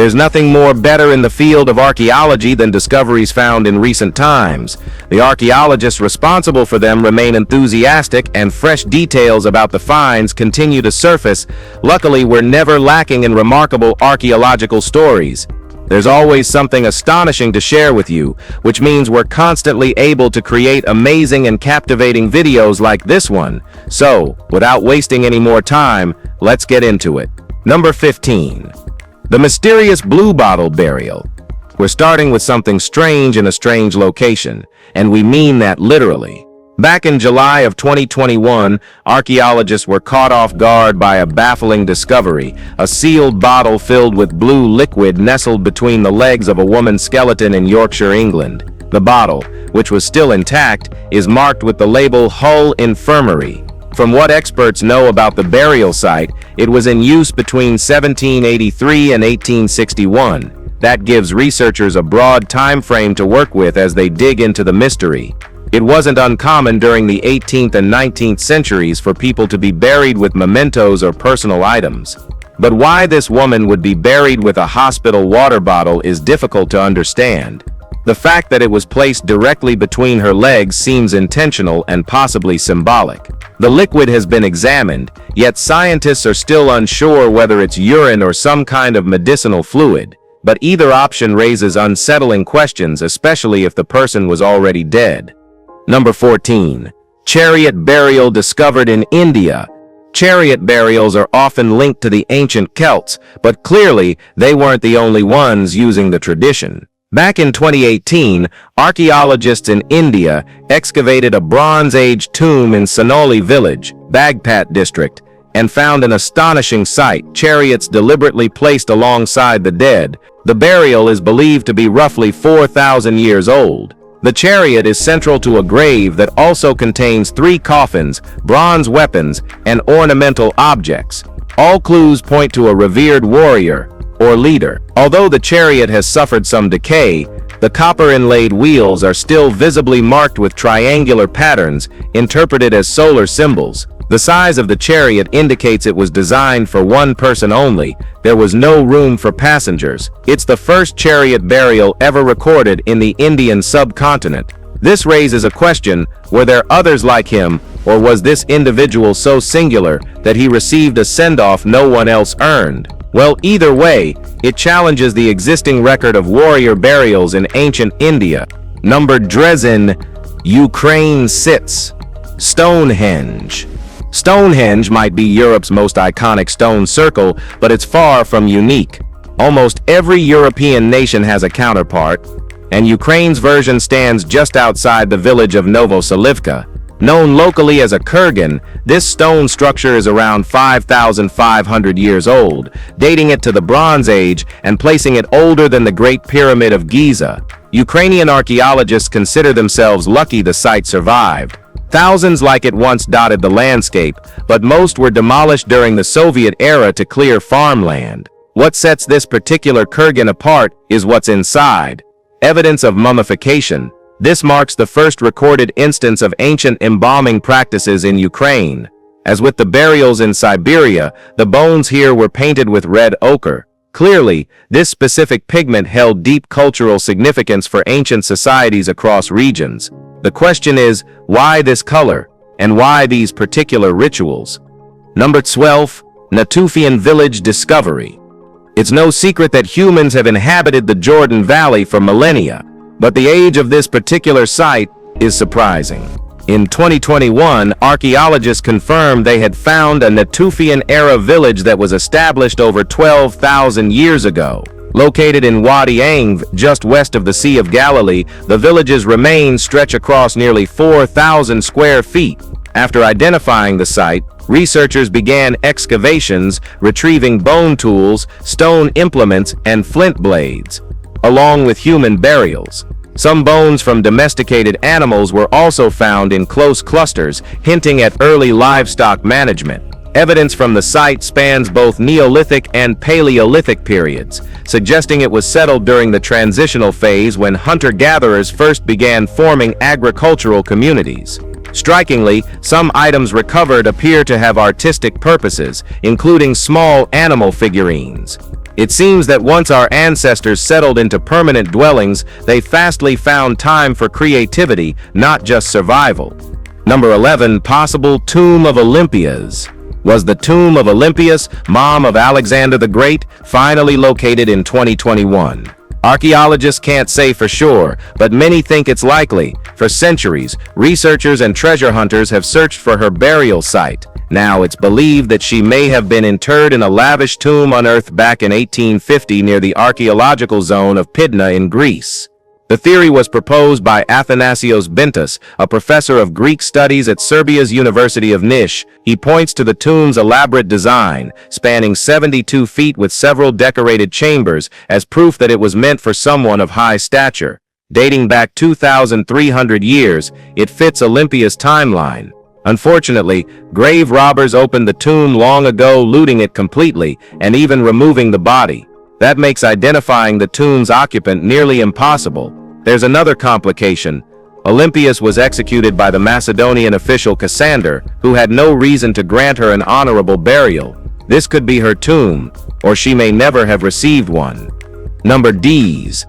There's nothing more better in the field of archaeology than discoveries found in recent times. The archaeologists responsible for them remain enthusiastic, and fresh details about the finds continue to surface. Luckily, we're never lacking in remarkable archaeological stories. There's always something astonishing to share with you, which means we're constantly able to create amazing and captivating videos like this one. So, without wasting any more time, let's get into it. Number 15. The mysterious blue bottle burial. We're starting with something strange in a strange location, and we mean that literally. Back in July of 2021, archaeologists were caught off guard by a baffling discovery: a sealed bottle filled with blue liquid nestled between the legs of a woman's skeleton in Yorkshire, England. The bottle, which was still intact, is marked with the label Hull Infirmary. From what experts know about the burial site, it was in use between 1783 and 1861. That gives researchers a broad time frame to work with as they dig into the mystery. It wasn't uncommon during the 18th and 19th centuries for people to be buried with mementos or personal items. But why this woman would be buried with a hospital water bottle is difficult to understand. The fact that it was placed directly between her legs seems intentional and possibly symbolic. The liquid has been examined, yet scientists are still unsure whether it's urine or some kind of medicinal fluid. But either option raises unsettling questions, especially if the person was already dead. Number 14. Chariot burial discovered in India. Chariot burials are often linked to the ancient Celts, but clearly they weren't the only ones using the tradition. Back in 2018, archaeologists in India excavated a Bronze Age tomb in Sonoli village, Bagpat district, and found an astonishing sight: chariots deliberately placed alongside the dead. The burial is believed to be roughly 4,000 years old. The chariot is central to a grave that also contains 3 coffins, bronze weapons, and ornamental objects. All clues point to a revered warrior or leader. Although the chariot has suffered some decay, the copper-inlaid wheels are still visibly marked with triangular patterns interpreted as solar symbols. The size of the chariot indicates it was designed for one person only. There was no room for passengers. It's the first chariot burial ever recorded in the Indian subcontinent. This raises a question: were there others like him, or was this individual so singular that he received a send-off no one else earned? Well, either way, it challenges the existing record of warrior burials in ancient India. Number Dresden, Ukraine sits. Stonehenge. Stonehenge might be Europe's most iconic stone circle, but it's far from unique. Almost every European nation has a counterpart, and Ukraine's version stands just outside the village of Novoselivka. Known locally as a kurgan, this stone structure is around 5,500 years old, dating it to the Bronze Age and placing it older than the Great Pyramid of Giza. Ukrainian archaeologists consider themselves lucky the site survived. Thousands like it once dotted the landscape, but most were demolished during the Soviet era to clear farmland. What sets this particular kurgan apart is what's inside. Evidence of mummification. This marks the first recorded instance of ancient embalming practices in Ukraine. As with the burials in Siberia, the bones here were painted with red ochre. Clearly, this specific pigment held deep cultural significance for ancient societies across regions. The question is, why this color, and why these particular rituals? Number 12. Natufian village discovery. It's no secret that humans have inhabited the Jordan Valley for millennia, but the age of this particular site is surprising. In 2021, archaeologists confirmed they had found a Natufian-era village that was established over 12,000 years ago. Located in Wadi Angv, just west of the Sea of Galilee, the village's remains stretch across nearly 4,000 square feet. After identifying the site, researchers began excavations, retrieving bone tools, stone implements, and flint blades, along with human burials. Some bones from domesticated animals were also found in close clusters, hinting at early livestock management. Evidence from the site spans both Neolithic and Paleolithic periods, suggesting it was settled during the transitional phase when hunter-gatherers first began forming agricultural communities. Strikingly, some items recovered appear to have artistic purposes, including small animal figurines. It seems that once our ancestors settled into permanent dwellings, they fastly found time for creativity, not just survival. Number 11. Possible Tomb of Olympias. Was the tomb of Olympias, mom of Alexander the Great, finally located in 2021? Archaeologists can't say for sure, but many think it's likely. For centuries, researchers and treasure hunters have searched for her burial site. Now it's believed that she may have been interred in a lavish tomb unearthed back in 1850 near the archaeological zone of Pydna in Greece. The theory was proposed by Athanasios Bintas, a professor of Greek studies at Serbia's University of Niš. He points to the tomb's elaborate design, spanning 72 feet with several decorated chambers, as proof that it was meant for someone of high stature. Dating back 2,300 years, it fits Olympia's timeline. Unfortunately, grave robbers opened the tomb long ago, looting it completely, and even removing the body. That makes identifying the tomb's occupant nearly impossible. There's another complication. Olympias was executed by the Macedonian official Cassander, who had no reason to grant her an honorable burial. This could be her tomb, or she may never have received one. Number D's.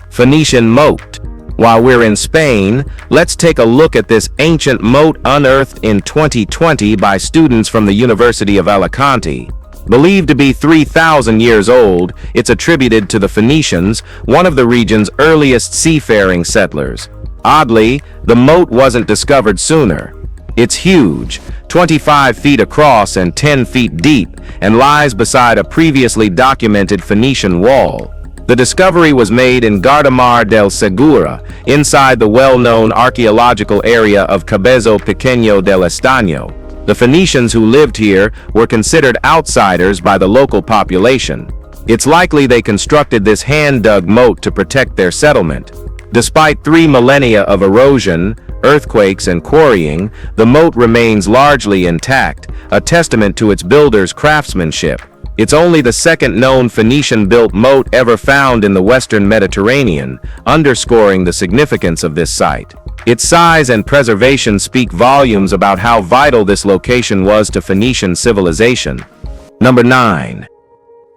Phoenician Moat. While we're in Spain, let's take a look at this ancient moat unearthed in 2020 by students from the University of Alicante. Believed to be 3,000 years old, it's attributed to the Phoenicians, one of the region's earliest seafaring settlers. Oddly, the moat wasn't discovered sooner. It's huge, 25 feet across and 10 feet deep, and lies beside a previously documented Phoenician wall. The discovery was made in Guardamar del Segura, inside the well-known archaeological area of Cabezo Pequeño del Estaño. The Phoenicians who lived here were considered outsiders by the local population. It's likely they constructed this hand-dug moat to protect their settlement. Despite 3 millennia of erosion, earthquakes, and quarrying, the moat remains largely intact, a testament to its builders' craftsmanship. It's only the second known Phoenician-built moat ever found in the Western Mediterranean, underscoring the significance of this site. Its size and preservation speak volumes about how vital this location was to Phoenician civilization. Number 9.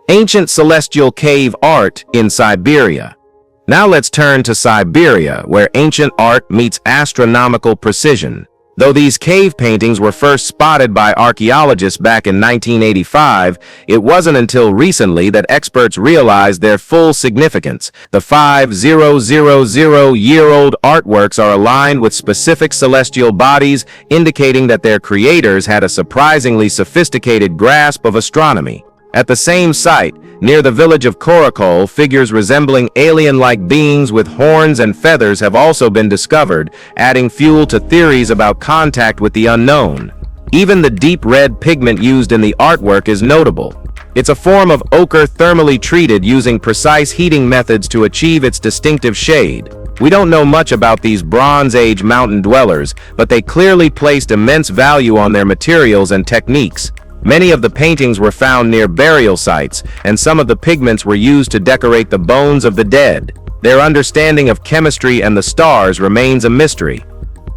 Ancient celestial cave art in Siberia. Now let's turn to Siberia, where ancient art meets astronomical precision. Though these cave paintings were first spotted by archaeologists back in 1985, it wasn't until recently that experts realized their full significance. The 5,000-year-old artworks are aligned with specific celestial bodies, indicating that their creators had a surprisingly sophisticated grasp of astronomy. At the same site, near the village of Chariot, figures resembling alien-like beings with horns and feathers have also been discovered, adding fuel to theories about contact with the unknown. Even the deep red pigment used in the artwork is notable. It's a form of ochre thermally treated using precise heating methods to achieve its distinctive shade. We don't know much about these Bronze Age mountain dwellers, but they clearly placed immense value on their materials and techniques. Many of the paintings were found near burial sites, and some of the pigments were used to decorate the bones of the dead. Their understanding of chemistry and the stars remains a mystery.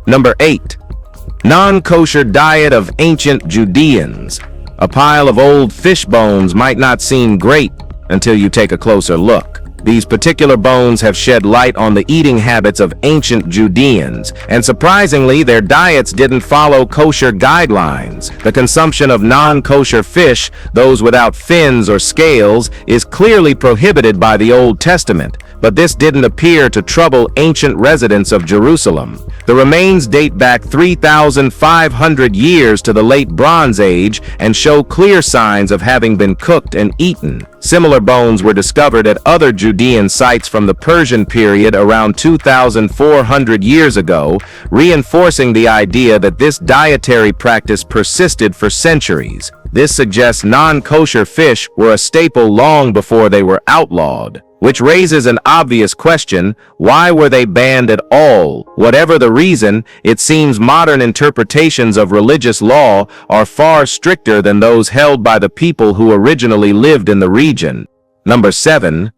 Number 8. Non-kosher diet of ancient Judeans. A pile of old fish bones might not seem great until you take a closer look. These particular bones have shed light on the eating habits of ancient Judeans, and surprisingly, their diets didn't follow kosher guidelines. The consumption of non-kosher fish, those without fins or scales, is clearly prohibited by the Old Testament, but this didn't appear to trouble ancient residents of Jerusalem. The remains date back 3,500 years to the late Bronze Age and show clear signs of having been cooked and eaten. Similar bones were discovered at other Judean sites from the Persian period around 2,400 years ago, reinforcing the idea that this dietary practice persisted for centuries. This suggests non-kosher fish were a staple long before they were outlawed. Which raises an obvious question: why were they banned at all? Whatever the reason, it seems modern interpretations of religious law are far stricter than those held by the people who originally lived in the region. Number 7.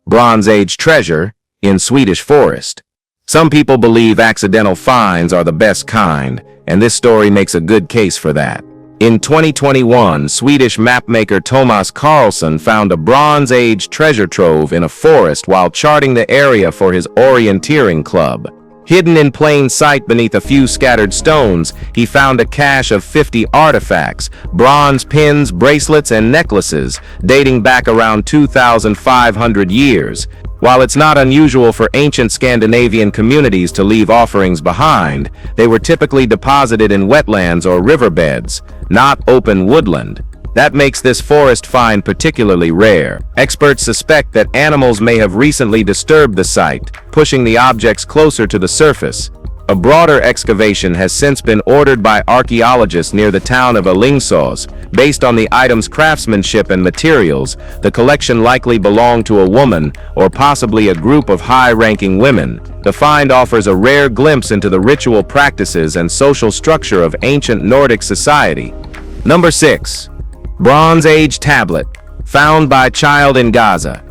Bronze Age treasure in Swedish forest. Some people believe accidental finds are the best kind, and this story makes a good case for that. In 2021, Swedish mapmaker Thomas Carlson found a Bronze Age treasure trove in a forest while charting the area for his orienteering club. Hidden in plain sight beneath a few scattered stones, he found a cache of 50 artifacts, bronze pins, bracelets, and necklaces, dating back around 2,500 years. While it's not unusual for ancient Scandinavian communities to leave offerings behind, they were typically deposited in wetlands or riverbeds, not open woodland. That makes this forest find particularly rare. Experts suspect that animals may have recently disturbed the site, pushing the objects closer to the surface. A broader excavation has since been ordered by archaeologists near the town of Alingsås. Based on the item's craftsmanship and materials, the collection likely belonged to a woman or possibly a group of high-ranking women. The find offers a rare glimpse into the ritual practices and social structure of ancient Nordic society. Number 6. Bronze Age tablet, found by child in Gaza.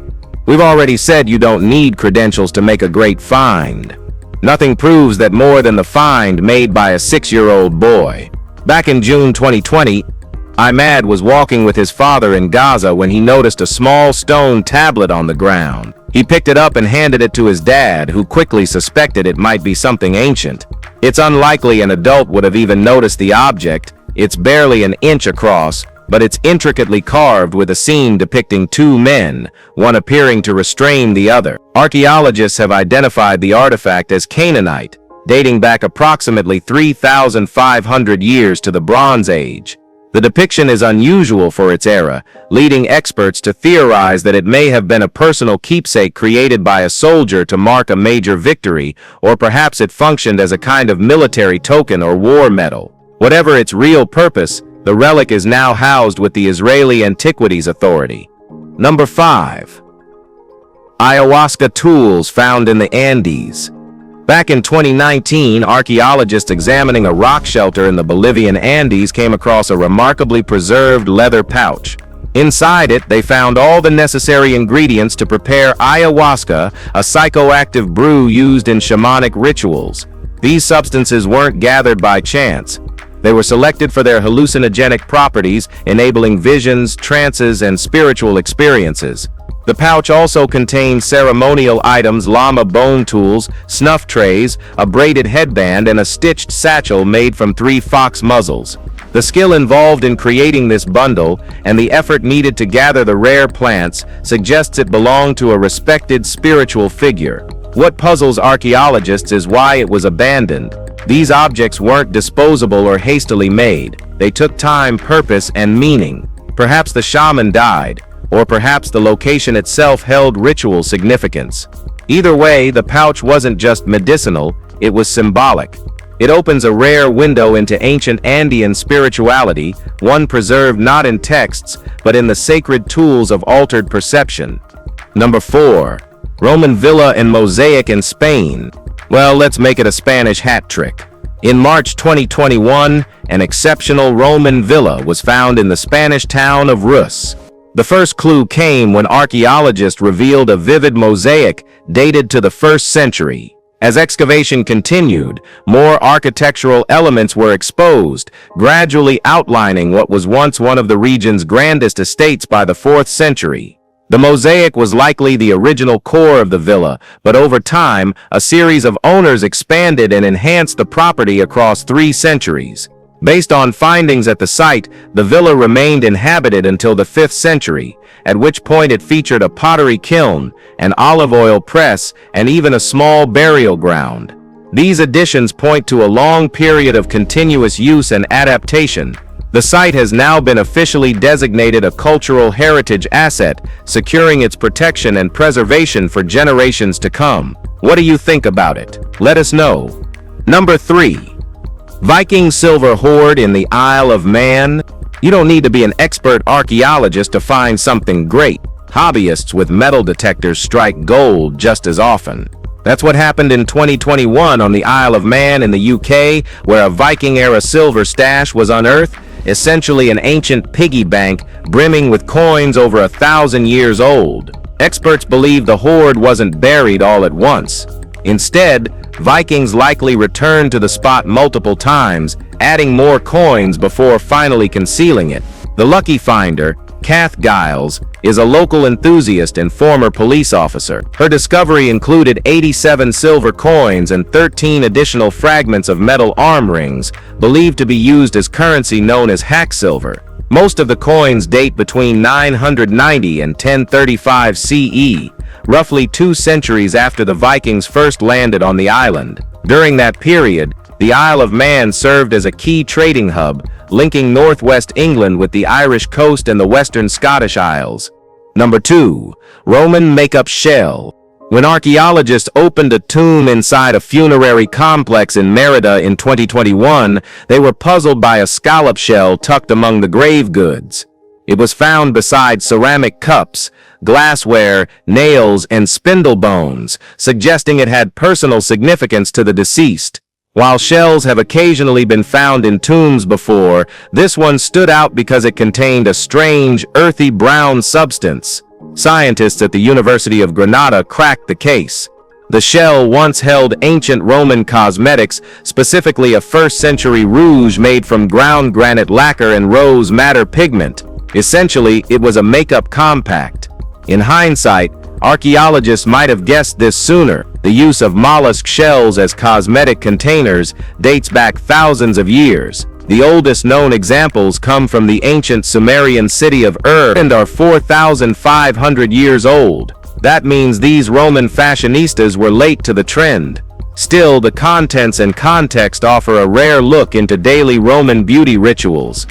We've already said you don't need credentials to make a great find. Nothing proves that more than the find made by a 6-year-old boy. Back in June 2020, Ahmad was walking with his father in Gaza when he noticed a small stone tablet on the ground. He picked it up and handed it to his dad, who quickly suspected it might be something ancient. It's unlikely an adult would have even noticed the object. It's barely an inch across, but it's intricately carved with a scene depicting two men, one appearing to restrain the other. Archaeologists have identified the artifact as Canaanite, dating back approximately 3,500 years to the Bronze Age. The depiction is unusual for its era, leading experts to theorize that it may have been a personal keepsake created by a soldier to mark a major victory, or perhaps it functioned as a kind of military token or war medal. Whatever its real purpose, the relic is now housed with the Israeli Antiquities Authority. Number 5. Ayahuasca tools found in the Andes. Back in 2019, archaeologists examining a rock shelter in the Bolivian Andes came across a remarkably preserved leather pouch. Inside it, they found all the necessary ingredients to prepare ayahuasca, a psychoactive brew used in shamanic rituals. These substances weren't gathered by chance. They were selected for their hallucinogenic properties, enabling visions, trances, and spiritual experiences. The pouch also contained ceremonial items, llama bone tools, snuff trays, a braided headband, and a stitched satchel made from 3 fox muzzles. The skill involved in creating this bundle, and the effort needed to gather the rare plants, suggests it belonged to a respected spiritual figure. What puzzles archaeologists is why it was abandoned. These objects weren't disposable or hastily made. They took time, purpose, and meaning. Perhaps the shaman died, or perhaps the location itself held ritual significance. Either way, the pouch wasn't just medicinal, it was symbolic. It opens a rare window into ancient Andean spirituality, one preserved not in texts, but in the sacred tools of altered perception. Number 4. Roman villa and mosaic in Spain. Well, let's make it a Spanish hat trick. In March 2021, an exceptional Roman villa was found in the Spanish town of Rus. The first clue came when archaeologists revealed a vivid mosaic dated to the 1st century. As excavation continued, more architectural elements were exposed, gradually outlining what was once one of the region's grandest estates by the 4th century. The mosaic was likely the original core of the villa, but over time, a series of owners expanded and enhanced the property across 3 centuries. Based on findings at the site, the villa remained inhabited until the 5th century, at which point it featured a pottery kiln, an olive oil press, and even a small burial ground. These additions point to a long period of continuous use and adaptation. The site has now been officially designated a cultural heritage asset, securing its protection and preservation for generations to come. What do you think about it? Let us know. Number 3. Viking silver hoard in the Isle of Man. You don't need to be an expert archaeologist to find something great. Hobbyists with metal detectors strike gold just as often. That's what happened in 2021 on the Isle of Man in the UK, where a Viking-era silver stash was unearthed, essentially an ancient piggy bank brimming with coins over 1,000 years old. Experts believe the hoard wasn't buried all at once. Instead, Vikings likely returned to the spot multiple times, adding more coins before finally concealing it. The lucky finder, Kath Giles, is a local enthusiast and former police officer. Her discovery included 87 silver coins and 13 additional fragments of metal arm rings, believed to be used as currency known as hack silver. Most of the coins date between 990 and 1035 CE, roughly 2 centuries after the Vikings first landed on the island. During that period, the Isle of Man served as a key trading hub, linking northwest England with the Irish coast and the western Scottish Isles. Number 2. Roman makeup shell. When archaeologists opened a tomb inside a funerary complex in Merida in 2021, they were puzzled by a scallop shell tucked among the grave goods. It was found beside ceramic cups, glassware, nails, and spindle bones, suggesting it had personal significance to the deceased. While shells have occasionally been found in tombs before, this one stood out because it contained a strange, earthy brown substance. Scientists at the University of Granada cracked the case. The shell once held ancient Roman cosmetics, specifically a 1st century rouge made from ground granite lacquer and rose madder pigment. Essentially, it was a makeup compact. In hindsight, archaeologists might have guessed this sooner. The use of mollusk shells as cosmetic containers dates back thousands of years. The oldest known examples come from the ancient Sumerian city of Ur and are 4,500 years old. That means these Roman fashionistas were late to the trend. Still, the contents and context offer a rare look into daily Roman beauty rituals.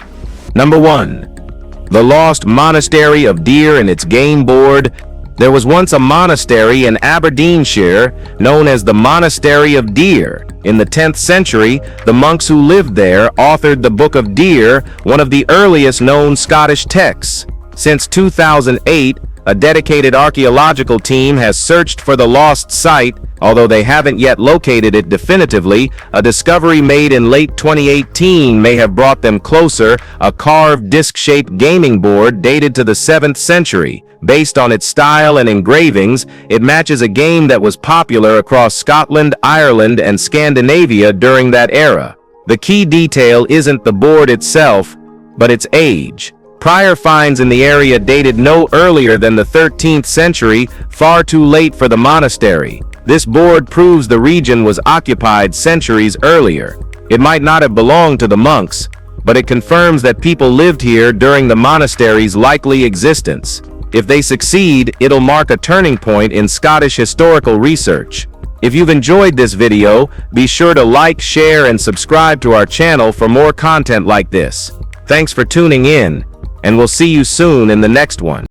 Number 1. The lost monastery of Deer and its game board. There was once a monastery in Aberdeenshire known as the Monastery of Deer. In the 10th century, the monks who lived there authored the Book of Deer, one of the earliest known Scottish texts. Since 2008, a dedicated archaeological team has searched for the lost site. Although they haven't yet located it definitively, a discovery made in late 2018 may have brought them closer: a carved disc-shaped gaming board dated to the 7th century. Based on its style and engravings, it matches a game that was popular across Scotland, Ireland, and Scandinavia during that era. The key detail isn't the board itself, but its age. Prior finds in the area dated no earlier than the 13th century, far too late for the monastery. This board proves the region was occupied centuries earlier. It might not have belonged to the monks, but it confirms that people lived here during the monastery's likely existence. If they succeed, it'll mark a turning point in Scottish historical research. If you've enjoyed this video, be sure to like, share, and subscribe to our channel for more content like this. Thanks for tuning in, and we'll see you soon in the next one.